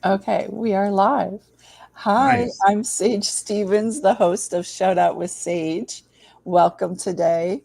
Okay, we are live. Hi, Nice. I'm Sage Stevens, the host of Shout Out with Sage. Welcome today,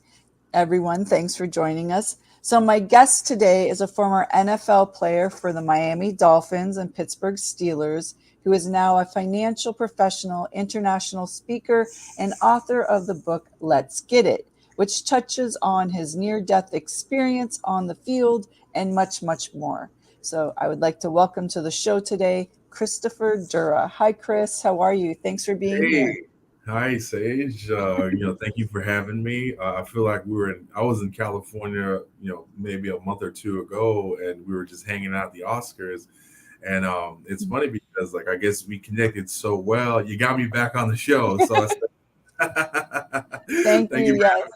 everyone. Thanks for joining us. So, my guest today is a former NFL player for the Miami Dolphins and Pittsburgh Steelers, who is now a financial professional, international speaker, and author of the book Let's Get It, which touches on his near death experience on the field and much, much more. So I would like to welcome to the show today Kristoffer Doura. Hi, Chris. How are you? Thanks for being Hey, here. hi Sage. Thank you for having me. I feel like I was in California, maybe a month or two ago, and we were just hanging out at the Oscars. And it's funny because, like, I guess we connected so well. You got me back on the show, so I said, Thank thank you. you for Yes.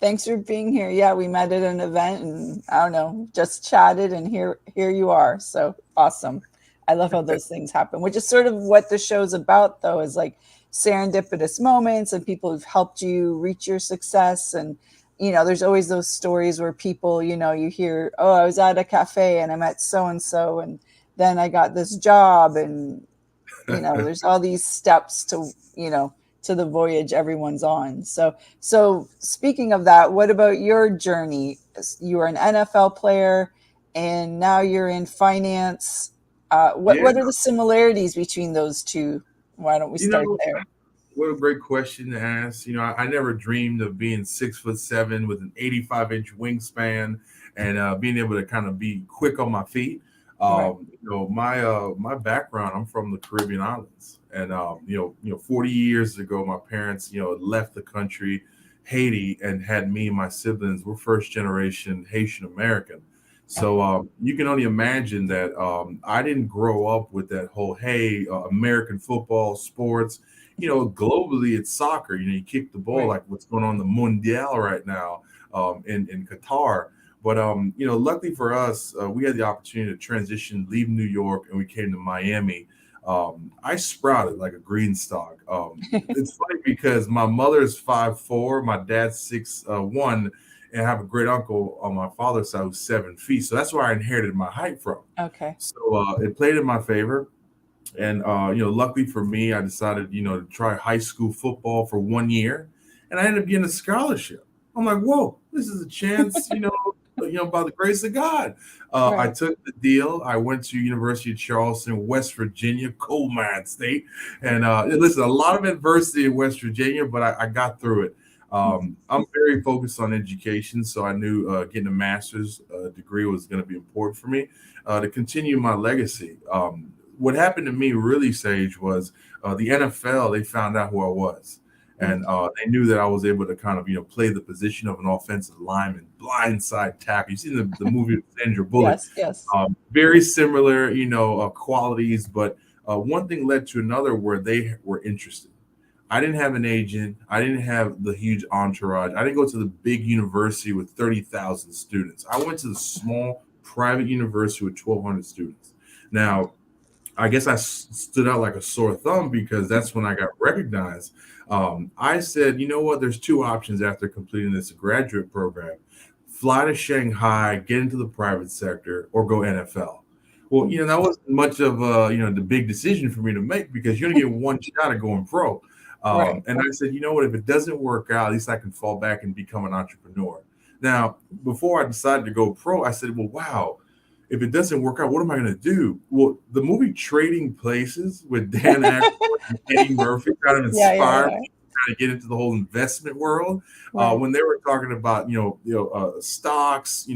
Thanks for being here. Yeah, we met at an event and I don't know, just chatted and here you are. So awesome. I love how those things happen, which is sort of what the show's about though, is like serendipitous moments and people who've helped you reach your success. And there's always those stories where people, you hear, oh, I was at a cafe and I met so and so and then I got this job and having me. there's all these steps to the voyage everyone's on. So speaking of that, what about your journey? You were an NFL player and now you're in finance. Yeah, What are the similarities between those two? Why don't we you start know, there? what a great question to ask. I never dreamed of being 6'7" with an 85-inch wingspan and being able to kind of be quick on my feet. Right. My background, I'm from the Caribbean islands, and 40 years ago, my parents, left the country, Haiti, and had me and my siblings. We're first generation Haitian American. So Okay. you can only imagine that I didn't grow up with that whole, hey, American football, sports. Globally it's soccer. You kick the ball Right. like what's going on in the Mundial right now in Qatar. But luckily for us, we had the opportunity to transition, leave New York, and we came to Miami. I sprouted like a green stalk. It's funny because my mother is 5'4", my dad's 6'1", and I have a great uncle on my father's side who's 7 feet. So that's where I inherited my height from. Okay. So it played in my favor. And luckily for me, I decided to try high school football for 1 year, and I ended up getting a scholarship. I'm like, whoa, this is a chance, by the grace of God. I Right. took the deal. I went to University of Charleston, West Virginia, coal mine state, and listen, a lot of adversity in West Virginia, but I got through it. I'm very focused on education, so I knew getting a master's degree was going to be important for me to continue my legacy. What happened to me really, Sage, was the NFL. They found out who I was, and they knew that I was able to kind of play the position of an offensive lineman, blindside tackle. You see the movie with Sandra Bullock. Yes. Yes. Very similar, qualities, but one thing led to another where they were interested. I didn't have an agent. I didn't have the huge entourage. I didn't go to the big university with 30,000 students. I went to the small private university with 1,200 students. Now, I guess I stood out like a sore thumb because that's when I got recognized. I said, you know what? There's two options after completing this graduate program: fly to Shanghai, get into the private sector, or go NFL. Well, that wasn't much of the big decision for me to make because you only get one shot at going pro. Right. And I said, you know what? If it doesn't work out, at least I can fall back and become an entrepreneur. Now, before I decided to go pro, I said, well, wow, if it doesn't work out, what am I going to do? Well, the movie Trading Places with Dan Aykroyd and Eddie Murphy kind of Yeah. Yeah. inspired Yeah. me to kind of get into the whole investment world. Right. When they were talking about stocks,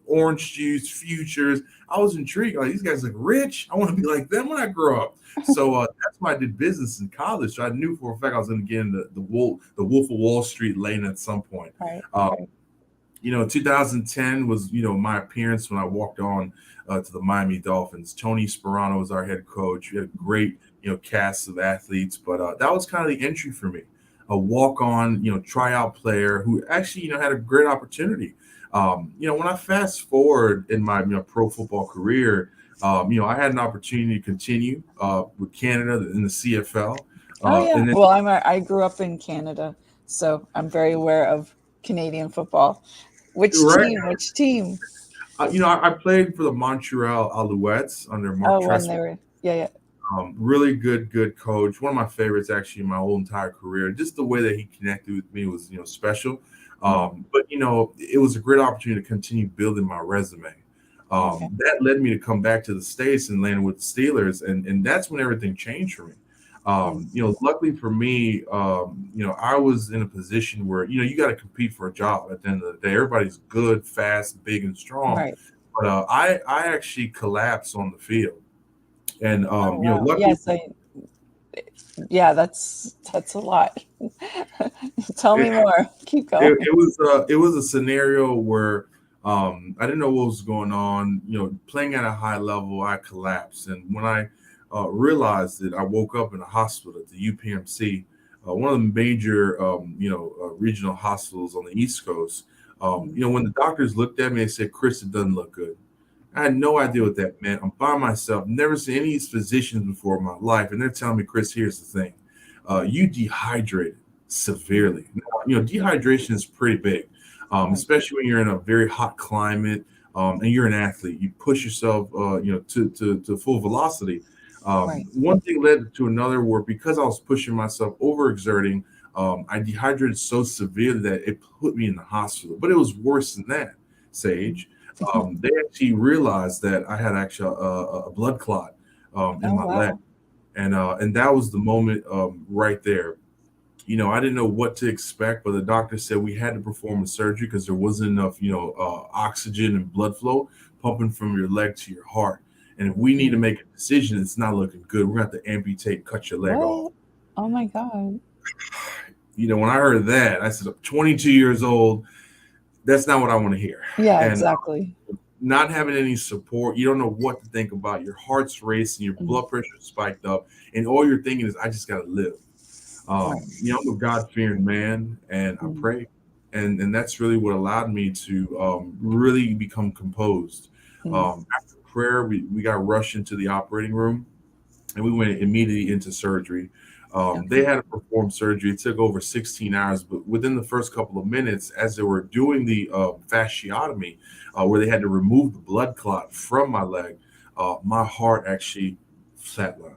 orange juice futures, I was intrigued. Like, these guys look rich. I want to be like them when I grow up. So that's why I did business in college. So I knew for a fact I was going to get into the Wolf of Wall Street lane at some point. Right. Uh, Right. 2010 was, my appearance when I walked on to the Miami Dolphins. Tony Sperano was our head coach. We had a great, cast of athletes, but that was kind of the entry for me. A walk-on, tryout player who actually, had a great opportunity. When I fast forward in my, pro football career, I had an opportunity to continue with Canada in the CFL, Oh yeah. and then Well, I grew up in Canada, so I'm very aware of Canadian football. Which right. team? Which team? I played for the Montreal Alouettes under Mark Oh, when Tressel. they were, yeah, yeah. Really good coach. One of my favorites actually in my whole entire career. Just the way that he connected with me was special. Mm, But it was a great opportunity to continue building my resume. okay. That led me to come back to the States and land with the Steelers, and that's when everything changed for me. Mm, Luckily for me, I was in a position where you got to compete for a job at the end of the day. Everybody's good, fast, big, and strong, right. but I actually collapsed on the field, and Oh, wow. luckily Yes, yeah, that's a lot. Tell it, me more. Keep going. it was a scenario where I didn't know what was going on. Playing at a high level, I collapsed, and when I realized it, I woke up in a hospital at the UPMC, one of the major regional hospitals on the East Coast. Mm, When the doctors looked at me, they said, "Chris, it doesn't look good." I had no idea what that meant. I'm by myself, never seen any of these physicians before in my life, and they're telling me, "Chris, here's the thing: you dehydrated mm, severely." Now, dehydration is pretty big, right, especially when you're in a very hot climate and you're an athlete. You push yourself, to full velocity. right. One thing led to another, where because I was pushing myself, overexerting, I dehydrated so severely that it put me in the hospital. But it was worse than that, Mm. Sage. They actually realized that I had actually a blood clot in Oh, my leg, wow. and that was the moment right there. I didn't know what to expect, but the doctor said we had to perform a surgery because there wasn't enough, oxygen and blood flow pumping from your leg to your heart. And if we need to Mm. make a decision, it's not looking good. We're going to have to amputate, cut your leg off. What? Oh my God. When I heard that, I said, I'm 22 years old. That's not what I want to hear. Yeah, And exactly. not having any support, you don't know what to think about. Your heart's racing, your Mm, blood pressure spiked up, and all you're thinking is, I just got to live. right. I'm a God fearing man, and I Mm, pray, and that's really what allowed me to really become composed. mm, After prayer, we got rushed into the operating room, and we went immediately into surgery. They okay. had to perform surgery. It took over 16 hours, but within the first couple of minutes, as they were doing the fasciotomy, where they had to remove the blood clot from my leg, my heart actually flatlined,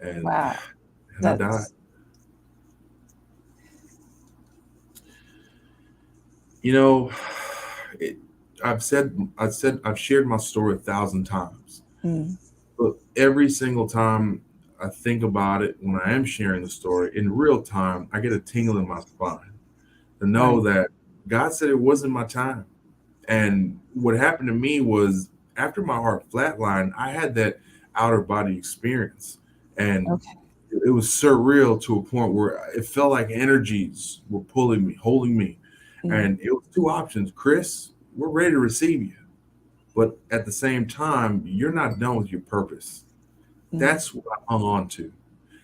and Wow. I died. That's, You know, it, I've shared my story 1,000 times, mm, but every single time I think about it, when I am sharing the story in real time, I get a tingle in my spine to know right. that God said it wasn't my time. And what happened to me was, after my heart flatlined, I had that outer body experience, and Okay. it was surreal to a point where it felt like energies were pulling me, holding me. Mm, And it was two options: Chris, we're ready to receive you. But at the same time, you're not done with your purpose. mm, That's what I hung on to.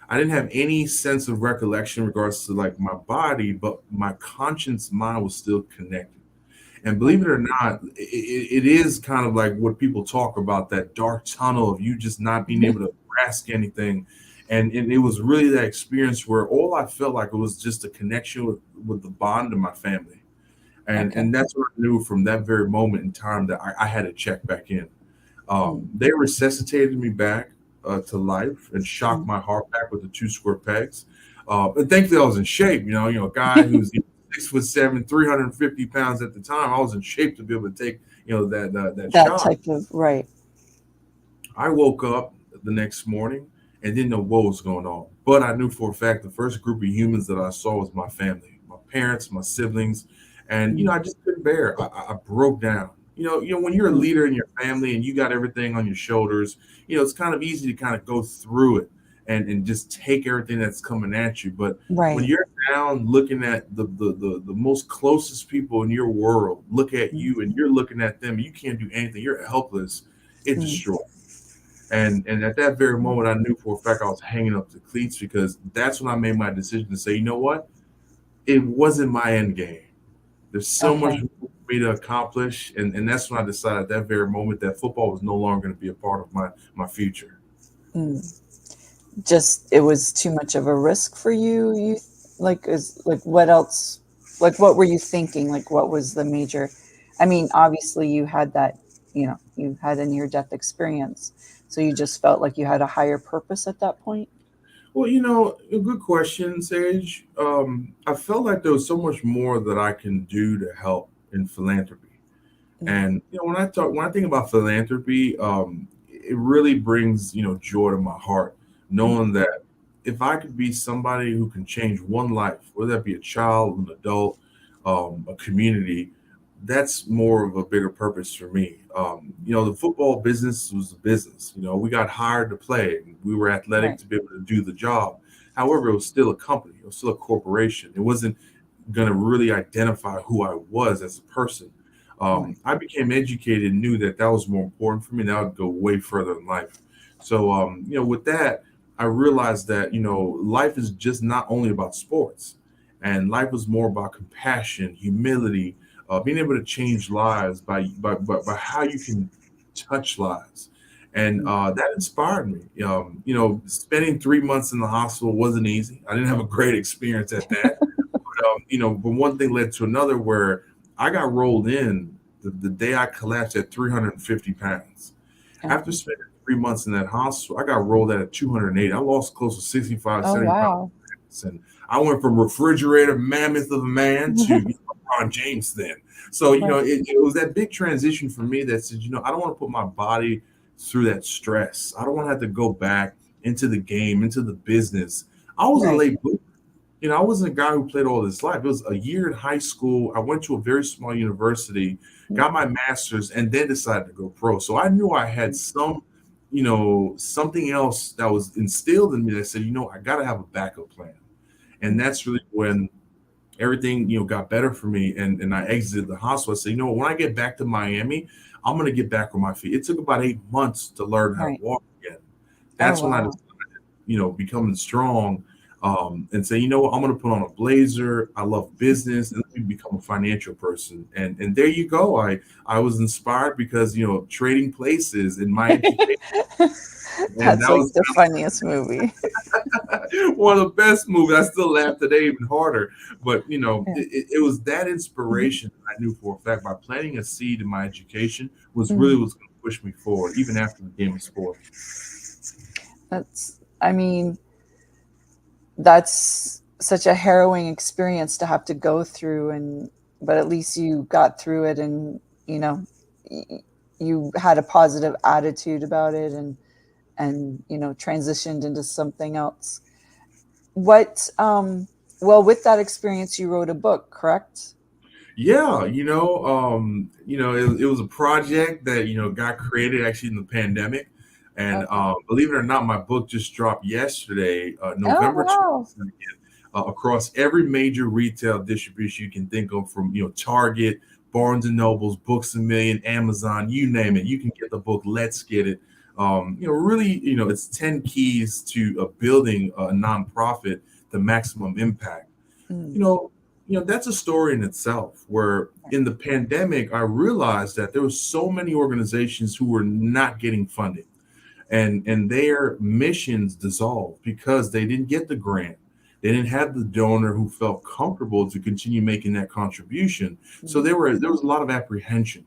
I didn't have any sense of recollection in regards to like my body, but my conscience mind was still connected. And believe right. it or not, it is kind of like what people talk about, that dark tunnel of you just not being able to grasp anything. And it was really that experience where all I felt like it was just a connection with the bond of my family. And Okay. and that's what I knew from that very moment in time, that I had to check back in. Mm, They resuscitated me back to life and shocked mm. my heart back with the two square pegs. And thankfully, I was in shape. A guy who's 6'7", 350 pounds at the time. I was in shape to be able to take that That shock. type of, right. I woke up the next morning and didn't know what was going on, but I knew for a fact the first group of humans that I saw was my family, my parents, my siblings, and Mm, I just couldn't bear it. I broke down. When you're a mm, leader in your family and you got everything on your shoulders, it's kind of easy to kind of go through it and just take everything that's coming at you. But when right. you're down looking at the most closest people in your world look at Mm, you, and you're looking at them, you can't do anything. You're helpless. It mm, destroys. And at that very moment, I knew for a fact I was hanging up the cleats, because that's when I made my decision to say, you know what? It wasn't my end game. There's so much okay. more for me to accomplish. And that's when I decided at that very moment that football was no longer going to be a part of my future. Mm. Just it was too much of a risk for you. Like, is like what else? Like, what were you thinking? Like, what was the major? I mean, obviously you had that, you had a near death experience. So you just felt like you had a higher purpose at that point? Well, a good question, Sage. I felt like there was so much more that I can do to help in philanthropy. Mm, And when I think about philanthropy, it really brings joy to my heart, mm, knowing that if I could be somebody who can change one life, whether that be a child, an adult, a community, that's more of a bigger purpose for me. The football business was a business. We got hired to play, and we were athletic right, to be able to do the job. However, it was still a company. It was still a corporation. It wasn't going to really identify who I was as a person. right. I became educated and knew that that was more important for me. That would go way further in life. So, with that, I realized that, life is just not only about sports, and life is more about compassion, humility, being able to change lives by how you can touch lives. And Mm, that inspired me. Spending 3 months in the hospital wasn't easy. I didn't have a great experience at that. But one thing led to another where I got rolled in the day I collapsed at 350 pounds. After okay. spending 3 months in that hospital, I got rolled out at 280. I lost close to 65, Oh, 70 pounds. wow. And I went from refrigerator mammoth of a man to LeBron James then. So, Right, it was that big transition for me that said, I don't want to put my body through that stress. I don't want to have to go back into the game, into the business. I was a right. late bloomer. I wasn't a guy who played all his life. It was a year in high school. I went to a very small university, Mm, got my master's, and then decided to go pro. So I knew I had something else that was instilled in me that said, I got to have a backup plan. And mm, that's really when everything, got better for me. And I exited the hospital. I said, when I get back to Miami, I'm going to get back on my feet. It took about 8 months to learn how to right. walk again. Oh, That's when I wow. becoming strong, and say, what, I'm going to put on a blazer. I love business, and let me become a financial person. And there you go. I was inspired because trading places in my education, and That's that like was the funniest movie. one of the best movies. I still laugh today even harder. But Yeah. it was that Mhm. inspiration that I knew for a fact by planting a seed in my education was really Mm. what's going to push me forward, even after the game of sport. I mean, that's such a harrowing experience to have to go through, but at least you got through it, and you know you had a positive attitude about it, and transitioned into something else. What well, with that experience you wrote a book, correct? Yeah, it was a project that got created actually in the pandemic, and Okay. believe it or not, my book just dropped yesterday, Oh, November wow. 22nd, across every major retail distribution you can think of, from Target, Barnes and Nobles, Books a Million, Amazon, you name it. Mm, You can get the book. Let's get it. Really, it's 10 keys to building a nonprofit, the maximum impact. mm, you know, that's a story in itself where in the pandemic, I realized that there were so many organizations who were not getting funded, and their missions dissolved because they didn't get the grant. They didn't have the donor who felt comfortable to continue making that contribution. So mm, there was a lot of apprehension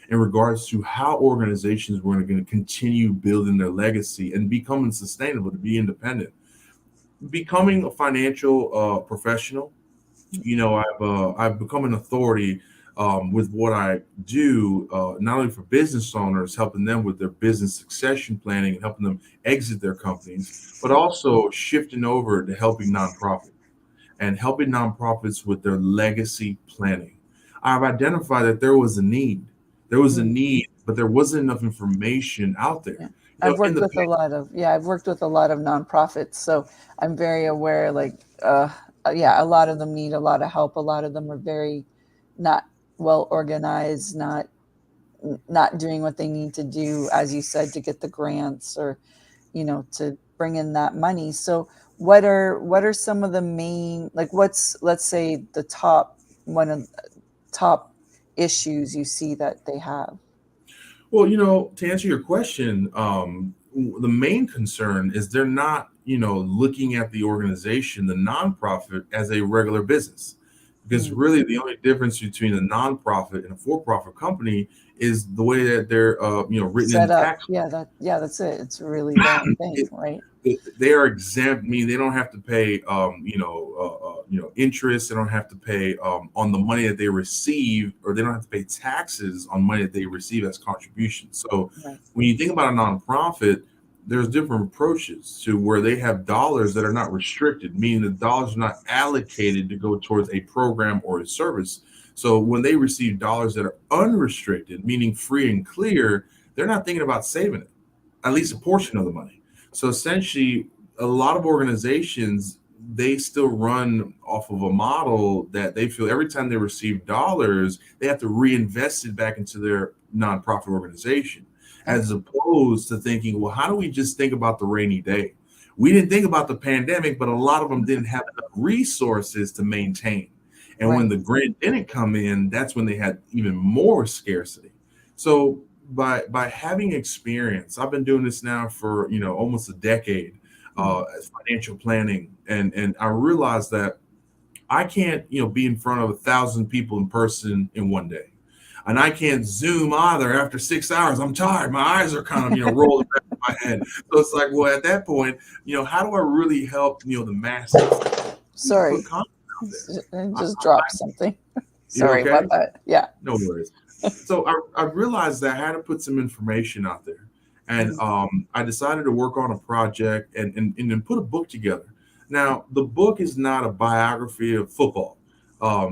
in regards to how organizations were going to continue building their legacy and becoming sustainable to be independent. Becoming a financial professional, I've become an authority with what I do, not only for business owners, helping them with their business succession planning and helping them exit their companies, but also shifting over to helping nonprofits with their legacy planning. I've identified that there was a need. There was a mm. need, but there wasn't enough information out there. Yeah. I've In worked the with a lot of, yeah, I've worked with a lot of nonprofits, so I'm very aware, like, yeah, a lot of them need a lot of help. A lot of them are very not well organized, not doing what they need to do, as you said, to get the grants, or to bring in that money. So what are some of the main, like, what's, let's say, the top one of top issues you see that they have? Well, to answer your question, the main concern is they're not, looking at the organization, the nonprofit, as a regular business. because really the only difference between a nonprofit and a for-profit company is the way that they're written in Set the up. tax. That's it. It's really that thing, right? They are exempt, meaning they don't have to pay interest. They don't have to pay on the money that they receive, or they don't have to pay taxes on money that they receive as contributions. So Right. when you think about a nonprofit, there's different approaches to where they have dollars that are not restricted, meaning the dollars are not allocated to go towards a program or a service. So when they receive dollars that are unrestricted, meaning free and clear, they're not thinking about saving it, at least a portion of the money. So essentially, a lot of organizations, they still run off of a model that they feel every time they receive dollars, they have to reinvest it back into their nonprofit organization, as Okay. opposed to thinking, well, how do we just think about the rainy day? We didn't think about the pandemic, but a lot of them didn't have enough resources to maintain. And when Right. the grant didn't come in, that's when they had even more scarcity. So by having experience, I've been doing this now for almost a decade, as financial planning, and I realized that I can't be in front of 1,000 people in person in one day, and I can't Zoom either. After 6 hours, I'm tired. My eyes are kind of rolling back in my head. So it's like, well, at that point, how do I really help the masses? I need to Sorry. put content out there. I I, just dropped something. you Sorry okay? about that. Yeah. No worries. So I realized that I had to put some information out there. And I decided to work on a project and then put a book together. Now, the book is not a biography of football.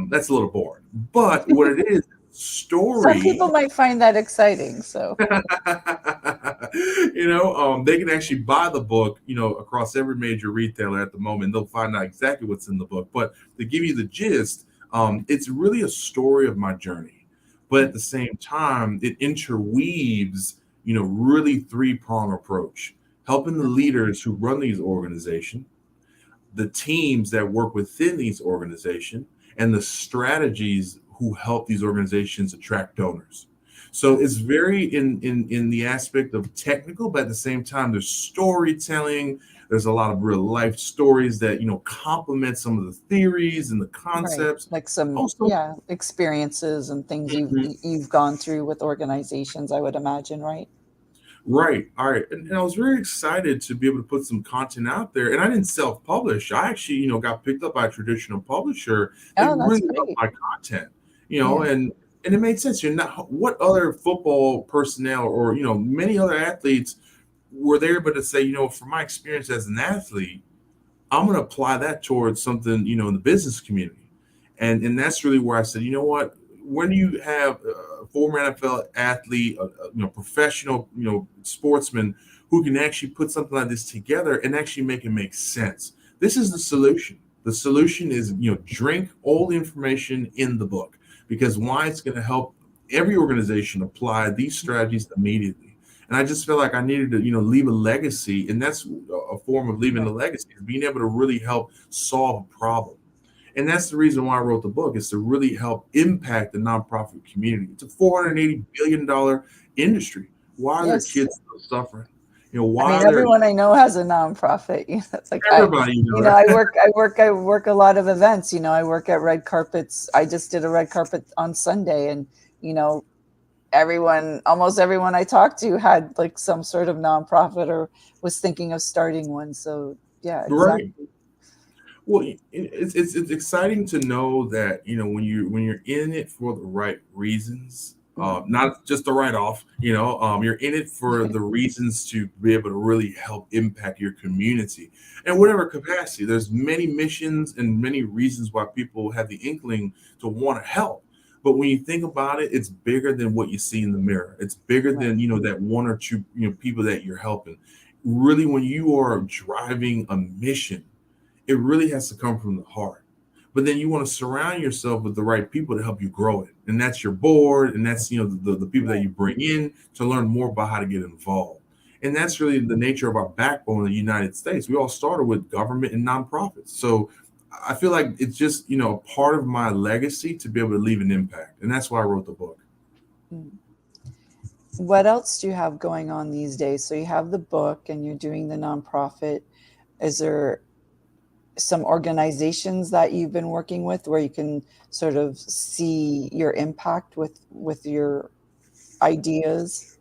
That's a little boring. But what it is, Some people story. might find that exciting. So, They can actually buy the book, across every major retailer at the moment. They'll find out exactly what's in the book. But to give you the gist, it's really a story of my journey. But at the same time, it interweaves, really three-prong approach, helping the leaders who run these organizations, the teams that work within these organizations, and the strategies who help these organizations attract donors. So it's very in the aspect of technical, but at the same time, there's storytelling. There's a lot of real life stories that complement some of the theories and the right, concepts. like some Also, experiences and things mhm, you've gone through with organizations, I would imagine, right? right. All right. And I was very excited to be able to put some content out there. And I didn't self-publish. I actually, got picked up by a traditional publisher. They Oh, that's really loved great. my content, Yeah. and it made sense. You're not what other football personnel or, many other athletes were they able to say, from my experience as an athlete, I'm going to apply that towards something, in the business community. And that's really where I said, you know what, when you have a former NFL athlete, professional, sportsman who can actually put something like this together and actually make it make sense. This is the solution. The solution is, drink all the information in the book, because why, it's going to help every organization apply these strategies immediately. And I just feel like I needed to, leave a legacy, and that's a form of leaving a Right. legacy, is being able to really help solve a problem. And that's the reason why I wrote the book, is to really help impact the nonprofit community. It's a $480 billion industry. Why are there Yes. kids still suffering? I Why mean, are there everyone I know has a nonprofit. It's like everybody, I work a lot of events. I work at red carpets. I just did a red carpet on Sunday, and you know, almost everyone I talked to had like some sort of nonprofit or was thinking of starting one. So yeah, right? exactly. Well, it's exciting to know that when you're in it for the right reasons, Mm. not just the write off. You're in it for the reasons to be able to really help impact your community in whatever capacity. There's many missions and many reasons why people have the inkling to want to help. But when you think about it, it's bigger than what you see in the mirror. It's bigger Right. than that one or two people that you're helping. Really, when you are driving a mission, it really has to come from the heart. But then you want to surround yourself with the right people to help you grow it. And that's your board, and that's the people that Right. you bring in to learn more about how to get involved. And that's really the nature of our backbone in the United States. We all started with government and nonprofits. So I feel like it's just, part of my legacy to be able to leave an impact. And that's why I wrote the book. Mm. What else do you have going on these days? So you have the book and you're doing the nonprofit. Is there some organizations that you've been working with where you can sort of see your impact with your ideas?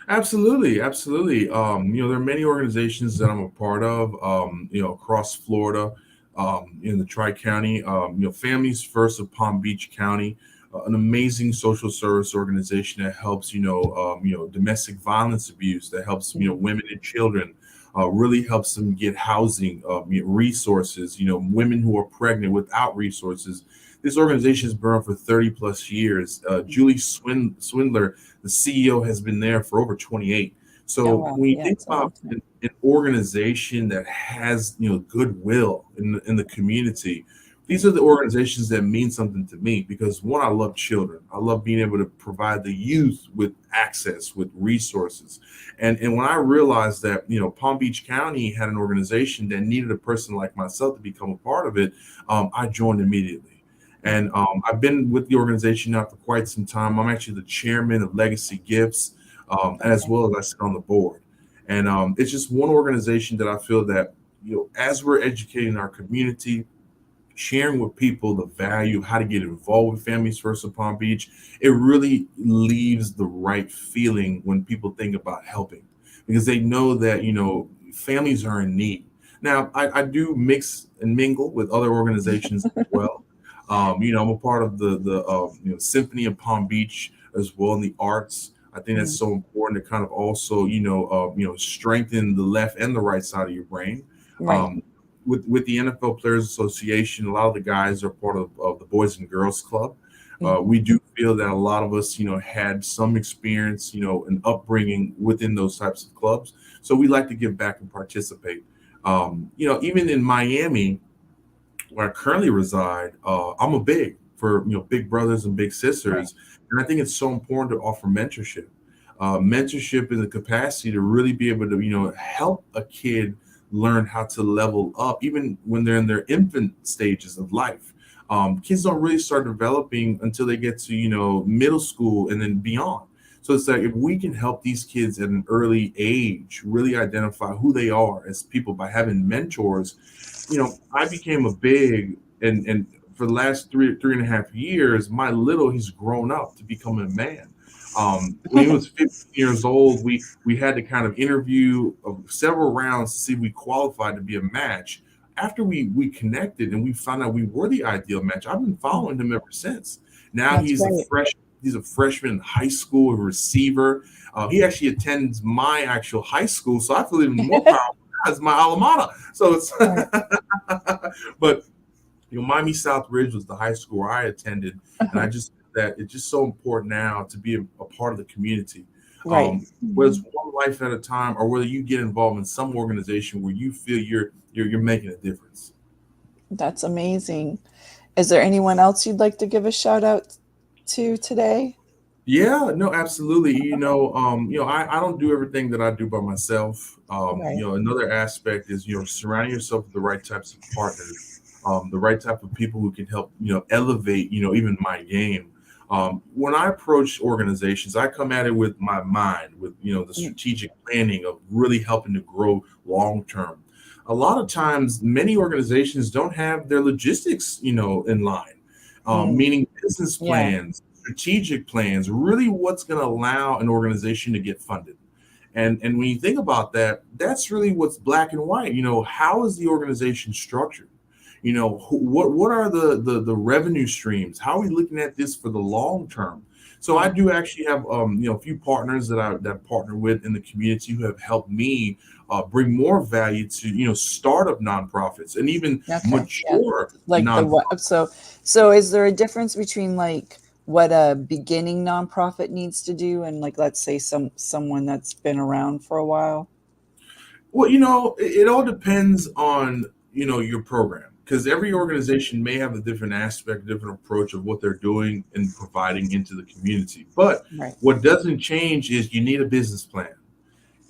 Absolutely, absolutely. There are many organizations that I'm a part of, across Florida, in the Tri-County, Families First of Palm Beach County, an amazing social service organization that helps, domestic violence abuse, that helps, Mm. women and children, really helps them get housing, resources, women who are pregnant without resources. This organization has been around for 30 plus years. Julie Swindler, the CEO, has been there for over 28. Oh So wow, when you yeah, think it's a long about time. an organization that has goodwill in the community, these are the organizations that mean something to me because one, I love children. I love being able to provide the youth with access, with resources. And when I realized that Palm Beach County had an organization that needed a person like myself to become a part of it, I joined immediately. And I've been with the organization now for quite some time. I'm actually the chairman of Legacy Gifts, as Okay. well as I sit on the board. And it's just one organization that I feel that, as we're educating our community, sharing with people the value of how to get involved with Families First of Palm Beach, it really leaves the right feeling when people think about helping because they know that, families are in need. Now, I do mix and mingle with other organizations as well. I'm a part of the Symphony of Palm Beach as well in the arts. I think that's Mm, so important to kind of also, strengthen the left and the right side of your brain. right. Um, with the NFL Players Association, a lot of the guys are part of the Boys and Girls Club. Hmm. We do feel that a lot of us, had some experience, an upbringing within those types of clubs. So we like to give back and participate. Even in Miami, where I currently reside, I'm a big for big brothers and big Right. sisters, and I think it's so important to offer mentorship. Mentorship is a capacity to really be able to help a kid learn how to level up, even when they're in their infant stages of life. Kids don't really start developing until they get to middle school and then beyond. So it's like if we can help these kids at an early age really identify who they are as people by having mentors. I became a big and for the last three and a half years, my little he's grown up to become a man. When he was 15 years old, we had to kind of interview several rounds to see if we qualified to be a match. After we connected and we found out we were the ideal match, I've been following him ever since. Now That's he's a great. fresh. He's a freshman in high school, a receiver. He actually attends my actual high school, so I feel even more powerful as my alma mater. So it's Right. but Miami South Ridge was the high school where I attended, and I Uh-huh. just that it's just so important now to be a part of the community. Right. Whether it's Mhm. one life at a time, or whether you get involved in some organization where you feel you're making a difference. That's amazing. Is there anyone else you'd like to give a shout out to today? Yeah, no, absolutely. I don't do everything that I do by myself. Right. Another aspect is, surrounding yourself with the right types of partners, the right type of people who can help, elevate, even my game. When I approach organizations, I come at it with my mind, with, the Mm, strategic planning of really helping to grow long term. A lot of times, many organizations don't have their logistics, in line, mm, meaning business yeah. plans, strategic plans, really what's going to allow an organization to get funded. And when you think about that, that's really what's black and white. How is the organization structured? What are the revenue streams? How are we looking at this for the long term? So I Mm. do actually have a few partners that partner with in the community who have helped me bring more value to startup nonprofits and even Okay. Yeah. mature Like the nonprofits. what? So is there a difference between like what a beginning nonprofit needs to do and like let's say someone that's been around for a while? Well, it all depends on, your program because every organization may have a different aspect, different approach of what they're doing and providing into the community. But Right. what doesn't change is you need a business plan.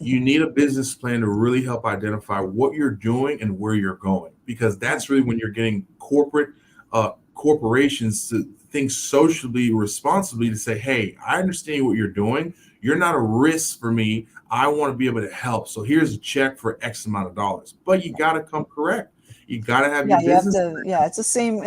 You Mhm. need a business plan to really help identify what you're doing and where you're going because Right. that's really when you're getting corporations to think socially responsibly to say, hey, I understand what you're doing. You're not a risk for me. I want to be able to help. So here's a check for X amount of dollars. But you got to come correct. You got to have Yeah, your you have business. to. Yeah, it's the same.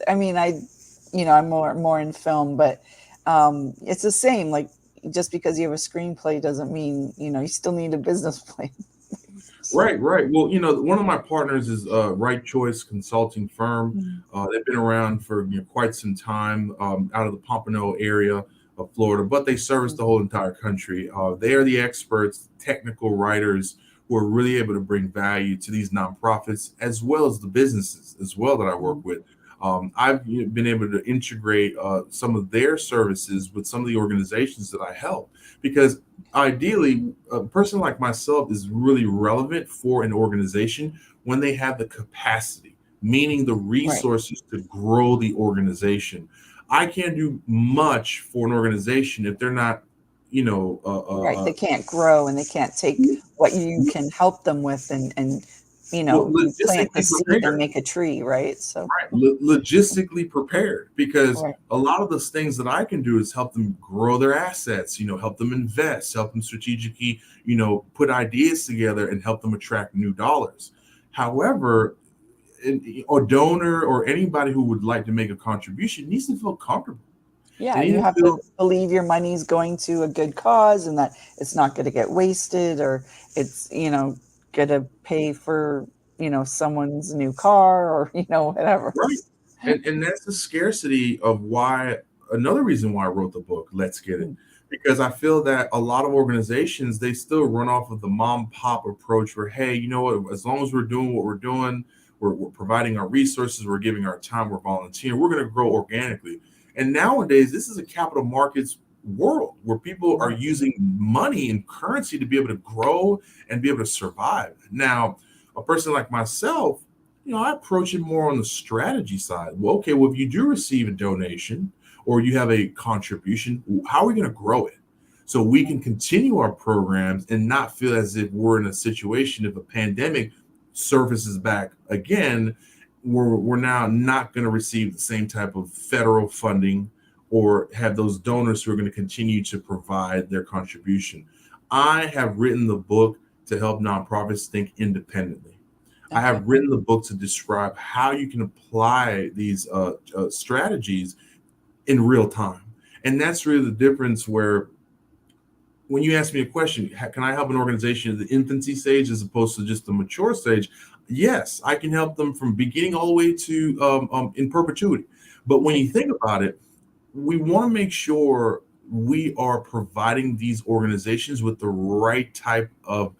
I mean, I'm more in film, but it's the same. Like, just because you have a screenplay doesn't mean you still need a business plan. So, Right, right. Well, one of my partners is Right Choice Consulting Firm. mm, They've been around for quite some time, out of the Pompano area of Florida, but they service the whole entire country. They are the experts, technical writers who are really able to bring value to these nonprofits as well as the businesses as well that I work mm, with. I've been able to integrate some of their services with some of the organizations that I help because ideally, a person like myself is really relevant for an organization when they have the capacity, meaning the right, resources to grow the organization. I can't do much for an organization if they're not, you know, right. They can't grow and they can't take what you can help them with, and well, you plant the logistically seed and prepared. make a tree, right? So, Right, logistically prepared, because right, a lot of those things that I can do is help them grow their assets, help them invest, help them strategically, put ideas together and help them attract new dollars. However, a donor or anybody who would like to make a contribution needs to feel comfortable. They yeah, need you to have to feel believe your money's going to a good cause and that it's not going to get wasted, or it's going to pay for someone's new car, or whatever. right. And that's the scarcity of why, another reason why I wrote the book, Let's Get It. Mm, Because I feel that a lot of organizations, they still run off of the mom pop approach where, hey, you know what, as long as we're doing what we're doing, we're providing our resources, we're giving our time, we're volunteering, we're going to grow organically. And nowadays, this is a capital markets world where people are right. using money and currency to be able to grow and be able to survive. Now, a person like myself, I approach it more on the strategy side. Well, okay, well, if you do receive a donation or you have a contribution, how are we going to grow it? So we can continue our programs and not feel as if we're in a situation, if a pandemic surfaces back again, we're now not going to receive the same type of federal funding or have those donors who are going to continue to provide their contribution. I have written the book to help nonprofits think independently. I Okay. have written the book to describe how you can apply these strategies in real time. And that's really the difference where when you ask me a question, can I help an organization at the infancy stage as opposed to just the mature stage? Yes, I can help them from beginning all the way to in perpetuity. But when you Nice. think about it, we want to make sure we are providing these organizations with the right type of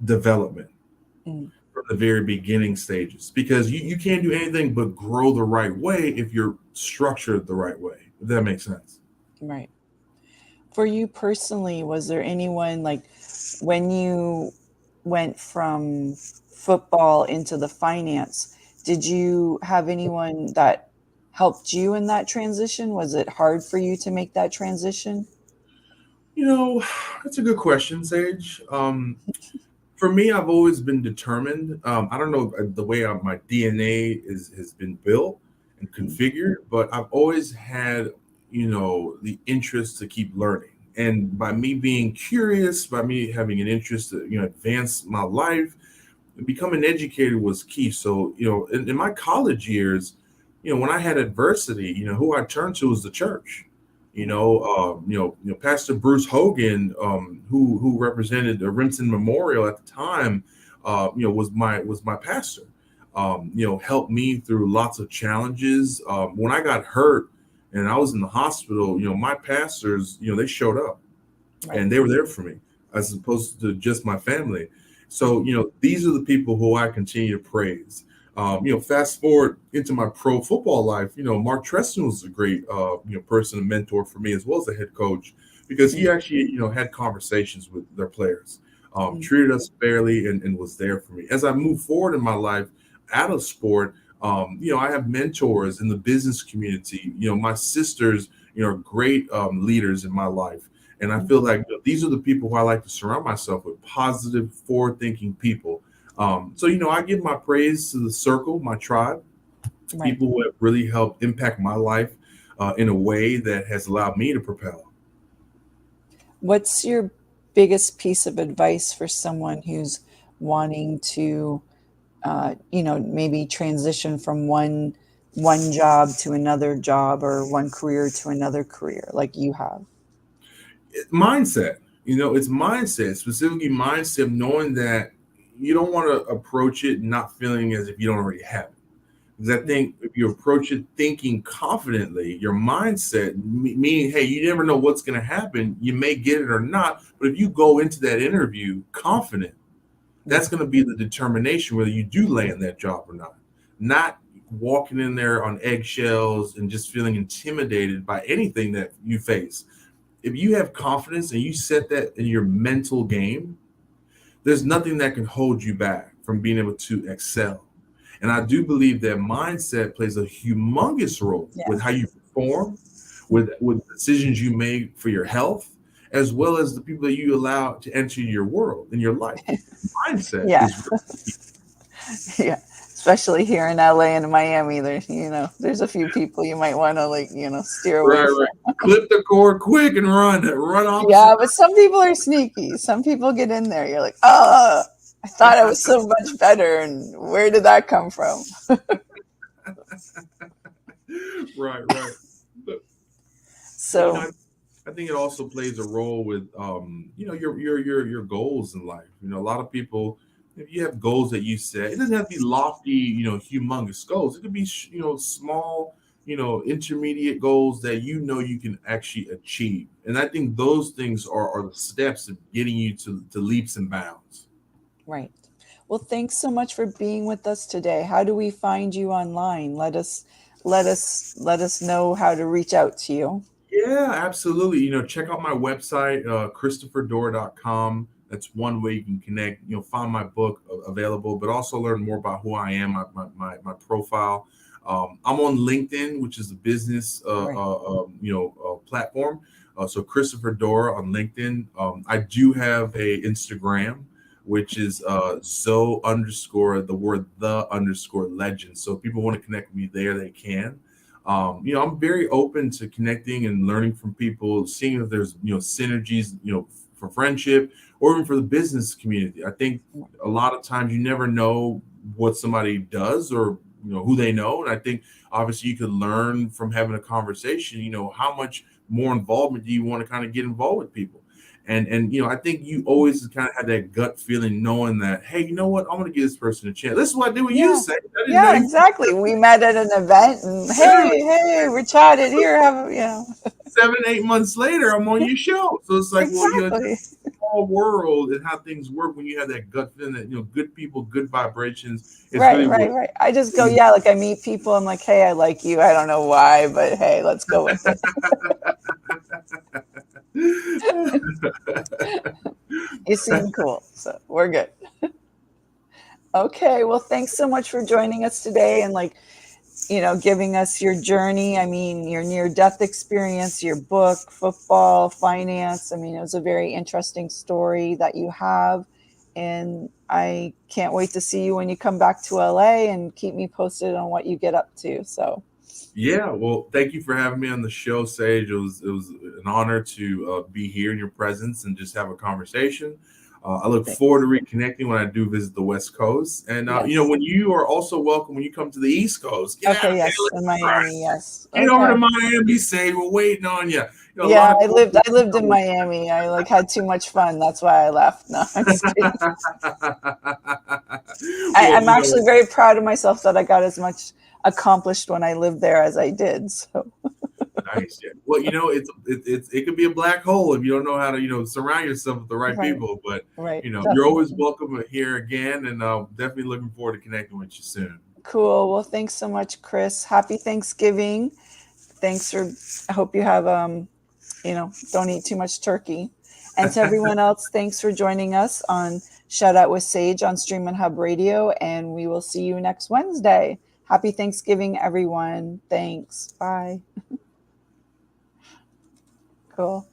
development Mm, from the very beginning stages, because you can't do anything but grow the right way if you're structured the right way, if that makes sense. right. For you personally, was there anyone, like, when you went from football into the finance, did you have anyone that helped you in that transition? Was it hard for you to make that transition? You know, that's a good question, Sage. For me, I've always been determined. I don't know the way my DNA has been built and Mm, configured, but I've always had, the interest to keep learning. And by me being curious, by me having an interest to, advance my life, becoming educated was key. So, in my college years, when I had adversity, who I turned to was the church. mm, Pastor Bruce Hogan, who represented the Renton Memorial at the time, was my pastor. Helped me through lots of challenges. When I got hurt and I was in the hospital, my pastors, they showed up right. and they were there for me as opposed to just my family. So, these are the people who I continue to praise. Fast forward into my pro football life, Mark Treston was a great, person and mentor for me as well as a head coach, because he Mm, actually, had conversations with their players, mm, treated us fairly and was there for me. As I move forward in my life out of sport, I have mentors in the business community. My sisters, are great leaders in my life. And I mm, feel like these are the people who I like to surround myself with, positive, forward-thinking people. So, I give my praise to the circle, my tribe, right. people who have really helped impact my life in a way that has allowed me to propel. What's your biggest piece of advice for someone who's wanting to maybe transition from one job to another job or one career to another career like you have? Mindset. It's mindset, specifically mindset, knowing that you don't want to approach it not feeling as if you don't already have it. Because I think if you approach it thinking confidently, your mindset, meaning, hey, you never know what's going to happen. You may get it or not. But if you go into that interview confident, that's going to be the determination whether you do land that job or not. Not walking in there on eggshells and just feeling intimidated by anything that you face. If you have confidence and you set that in your mental game, there's nothing that can hold you back from being able to excel. And I do believe that mindset plays a humongous role with how you perform, with decisions you make for your health, as well as the people that you allow to enter your world in your life. Mindset is really yeah. Especially here in LA and Miami, there's a few people you might want to steer away from. Right. Clip the cord quick and run off. Yeah, but some people are sneaky. Some people get in there. You're like, oh, I thought I was so much better, and where did that come from? Right. So I think it also plays a role with your goals in life. A lot of people, if you have goals that you set, it doesn't have to be lofty, humongous goals. It could be small, intermediate goals that you can actually achieve. And I think those things are the steps of getting you to leaps and bounds. Right. Well, thanks so much for being with us today. How do we find you online? Let us know how to reach out to you. Yeah, absolutely. Check out my website, KristofferDoura.com. That's one way you can connect. Find my book available, but also learn more about who I am, my profile. I'm on LinkedIn, which is a business platform. So Kristoffer Doura on LinkedIn. I do have a Instagram, which is Zoe _ the word the _ legend. So if people want to connect with me there, they can. I'm very open to connecting and learning from people, seeing if there's synergies, for friendship or even for the business community. I think a lot of times you never know what somebody does or who they know, and I think obviously you could learn from having a conversation. How much more involvement do you want to kind of get involved with people? And I think you always kind of have that gut feeling, knowing that, hey, you know what, I'm going to give this person a chance. This is what I did with you, say. Yeah, exactly. We met at an event, and hey, we're chatted here. 7-8 months later, I'm on your show. So it's like, exactly. Small world and how things work when you have that gut feeling that good people, good vibrations. It's right. I just go, like I meet people. I'm like, hey, I like you. I don't know why, but hey, let's go with it. You seem cool, so we're good. Okay, well, thanks so much for joining us today and giving us your journey. I mean, your near-death experience, your book, football, finance. I mean, it was a very interesting story that you have, and I can't wait to see you when you come back to LA and keep me posted on what you get up to. So. Yeah, well, thank you for having me on the show, Sage. It was an honor to be here in your presence and just have a conversation. I look forward to reconnecting when I do visit the West Coast. And, when you are also welcome when you come to the East Coast. Yes, in Miami, yes. Get over to Miami, Sage. We're waiting on you. I lived in Miami. I had too much fun. That's why I left. No, I'm just kidding. I'm actually very proud of myself that I got as much accomplished when I lived there as I did. So nice. Yeah. Well, it could be a black hole if you don't know how to surround yourself with the right people. But you're always welcome here again, and definitely looking forward to connecting with you soon. Cool. Well, thanks so much, Kris. Happy Thanksgiving. I hope you have don't eat too much turkey. And to everyone else, thanks for joining us on Shout Out with Sage on Stream and Hub Radio, and we will see you next Wednesday. Happy Thanksgiving, everyone. Thanks. Bye. Cool.